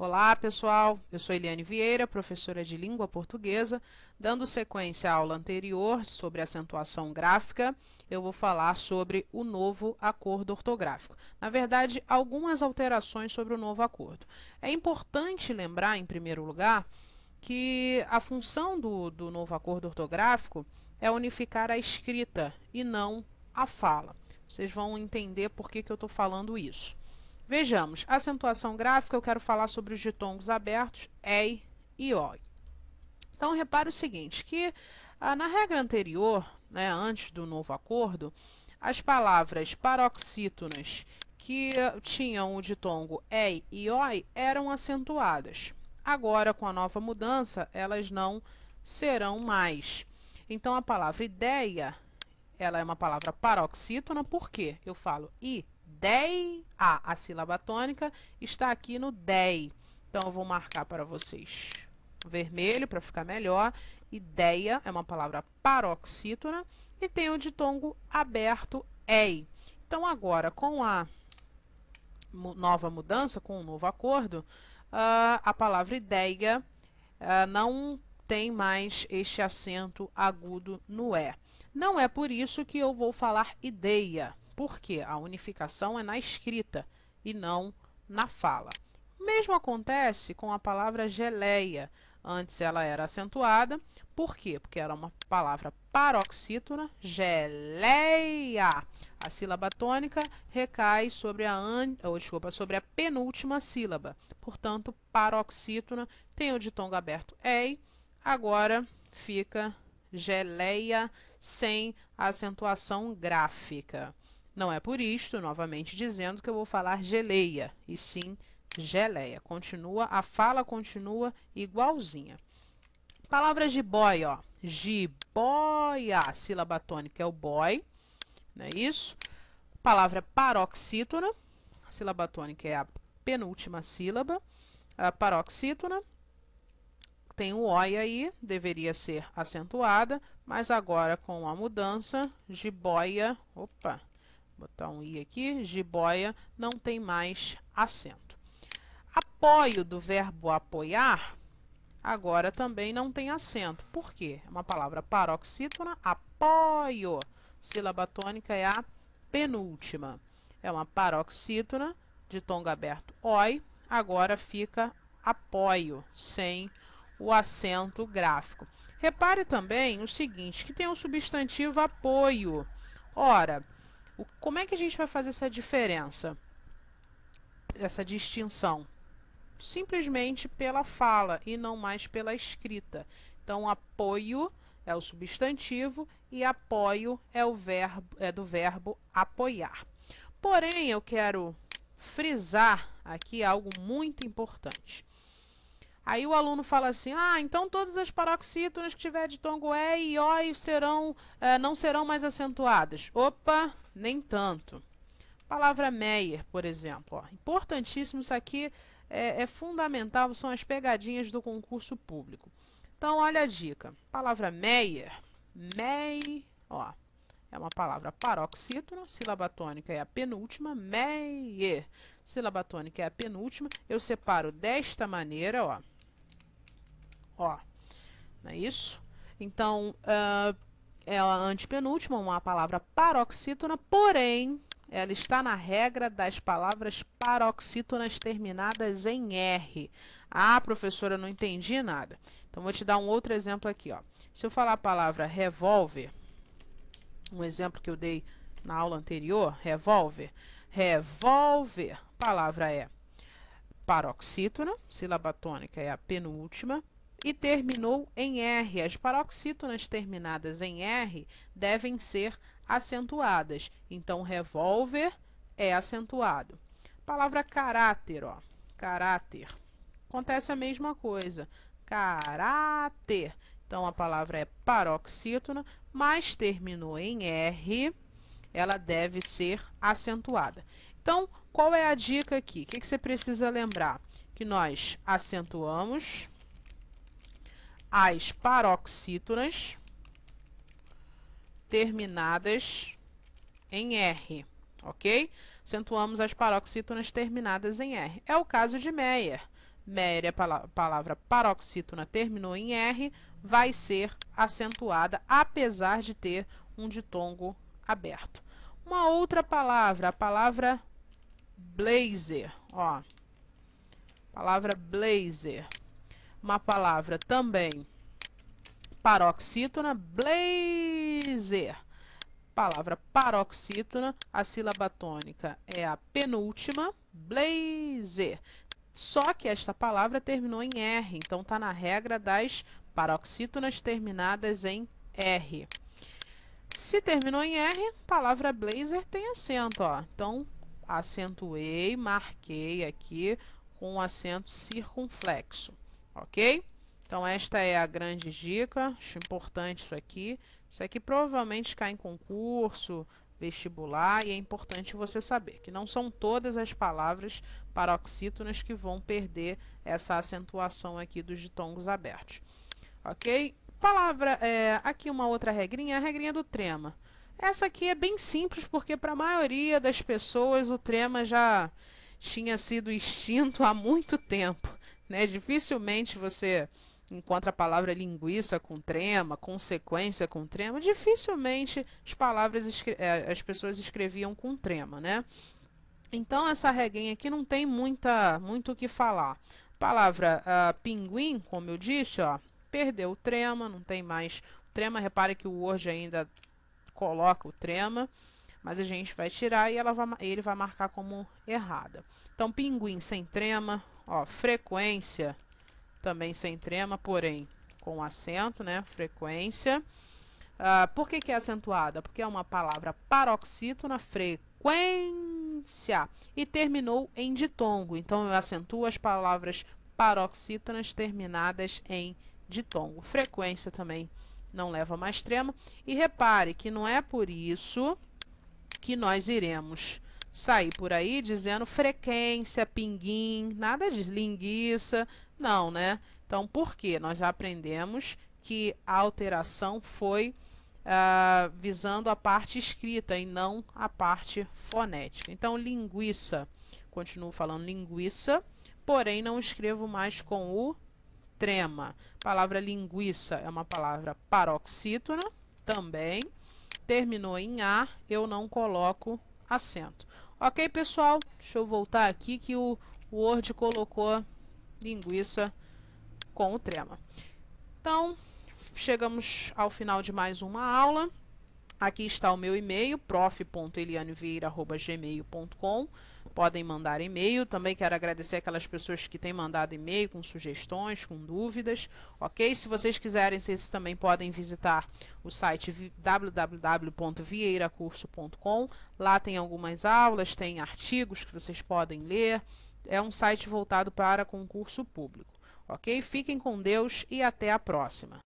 Olá, pessoal. Eu sou Eliane Vieira, professora de língua portuguesa. Dando sequência à aula anterior sobre acentuação gráfica, eu vou falar sobre o novo acordo ortográfico. Na verdade, algumas alterações sobre o novo acordo. É importante lembrar, em primeiro lugar, que a função do novo acordo ortográfico é unificar a escrita e não a fala. Vocês vão entender por que eu estou falando isso. Vejamos, acentuação gráfica, eu quero falar sobre os ditongos abertos, EI e OI. Então, repare o seguinte, que na regra anterior, antes do novo acordo, as palavras paroxítonas que tinham o ditongo EI e OI eram acentuadas. Agora, com a nova mudança, elas não serão mais. Então, a palavra ideia, ela é uma palavra paroxítona, por quê? Eu falo ideia, a sílaba tônica está aqui no DEI. Então, eu vou marcar para vocês vermelho para ficar melhor. Ideia é uma palavra paroxítona e tem o ditongo aberto EI. Então, agora, com a nova mudança, com o novo acordo, a palavra ideia não tem mais este acento agudo no E. Não é por isso que eu vou falar ideia, porque a unificação é na escrita e não na fala. O mesmo acontece com a palavra geleia. Antes ela era acentuada. Por quê? Porque era uma palavra paroxítona, geleia. A sílaba tônica recai sobre sobre a penúltima sílaba. Portanto, paroxítona tem o ditongo aberto EI. Agora fica geleia sem a acentuação gráfica. Não é por isto, novamente dizendo, que eu vou falar geleia, e sim geleia. Continua, a fala continua igualzinha. Palavras de boy, ó. Jiboia, a sílaba tônica é o boy, não é isso? Palavra paroxítona, a sílaba tônica é a penúltima sílaba. A paroxítona tem o oi aí, deveria ser acentuada, mas agora com a mudança, jiboia, botar um i aqui, jiboia, não tem mais acento. Apoio do verbo apoiar, agora também não tem acento. Por quê? É uma palavra paroxítona, apoio. Sílaba tônica é a penúltima. É uma paroxítona, ditongo aberto oi, agora fica apoio, sem o acento gráfico. Repare também o seguinte, que tem um substantivo apoio. Ora, como é que a gente vai fazer essa diferença? Essa distinção? Simplesmente pela fala e não mais pela escrita. Então, apoio é o substantivo e apoio é do verbo apoiar. Porém, eu quero frisar aqui algo muito importante. Aí o aluno fala assim, então todas as paroxítonas que tiver ditongo E e OI não serão mais acentuadas. Opa, nem tanto. Palavra Meyer, por exemplo. Ó. Importantíssimo, isso aqui é fundamental, são as pegadinhas do concurso público. Então, olha a dica. Palavra Meyer, é uma palavra paroxítona, sílaba tônica é a penúltima, Meyer, sílaba tônica é a penúltima. Eu separo desta maneira, não é isso? Então, é a antepenúltima, uma palavra paroxítona, porém, ela está na regra das palavras paroxítonas terminadas em R. Professora, não entendi nada. Então, vou te dar um outro exemplo aqui. Ó. Se eu falar a palavra revólver, um exemplo que eu dei na aula anterior, revólver, palavra é paroxítona, sílaba tônica é a penúltima, e terminou em R. As paroxítonas terminadas em R devem ser acentuadas. Então, revólver é acentuado. Palavra caráter, caráter. Acontece a mesma coisa. Caráter. Então, a palavra é paroxítona, mas terminou em R, ela deve ser acentuada. Então, qual é a dica aqui? O que você precisa lembrar? Que nós acentuamos as paroxítonas terminadas em R, ok? Acentuamos as paroxítonas terminadas em R. É o caso de Meyer. mere, a palavra paroxítona terminou em R, vai ser acentuada, apesar de ter um ditongo aberto. Uma outra palavra, a palavra blazer, ó. Palavra blazer. Uma palavra também paroxítona, blazer. Palavra paroxítona, a sílaba tônica é a penúltima, blazer. Só que esta palavra terminou em R, então está na regra das paroxítonas terminadas em R. Se terminou em R, palavra blazer tem acento, ó. Então, acentuei, marquei aqui com um acento circunflexo, ok? Então, esta é a grande dica, acho importante isso aqui. Isso aqui provavelmente cai em concurso, vestibular, e é importante você saber que não são todas as palavras paroxítonas que vão perder essa acentuação aqui dos ditongos abertos, ok? Palavra, aqui uma outra regrinha, a regrinha do trema. Essa aqui é bem simples, porque para a maioria das pessoas o trema já tinha sido extinto há muito tempo, né? Dificilmente você encontra a palavra linguiça com trema, consequência com trema. Dificilmente as pessoas escreviam com trema, né? Então, essa regrinha aqui não tem muito o que falar. Palavra pinguim, como eu disse, ó, perdeu o trema, não tem mais trema. Repare que o Word ainda coloca o trema, mas a gente vai tirar e ele vai marcar como errada. Então, pinguim sem trema, ó, frequência também sem trema, porém com acento, né? Frequência. Por que é acentuada? Porque é uma palavra paroxítona, frequência, e terminou em ditongo. Então, eu acentuo as palavras paroxítonas terminadas em ditongo. Frequência também não leva mais trema. E repare que não é por isso que nós iremos sair por aí dizendo frequência, pinguim, nada de linguiça, não, né? Então, por quê? Nós já aprendemos que a alteração foi visando a parte escrita e não a parte fonética. Então, linguiça, continuo falando linguiça, porém não escrevo mais com o trema. Palavra linguiça é uma palavra paroxítona, também. Terminou em A, eu não coloco acento. Ok, pessoal? Deixa eu voltar aqui que o Word colocou linguiça com o trema. Então, chegamos ao final de mais uma aula. Aqui está o meu e-mail, prof.elianevieira@gmail.com. Podem mandar e-mail. Também quero agradecer aquelas pessoas que têm mandado e-mail com sugestões, com dúvidas, ok? Se vocês quiserem, vocês também podem visitar o site www.vieiracurso.com. Lá tem algumas aulas, tem artigos que vocês podem ler. É um site voltado para concurso público, ok? Fiquem com Deus e até a próxima.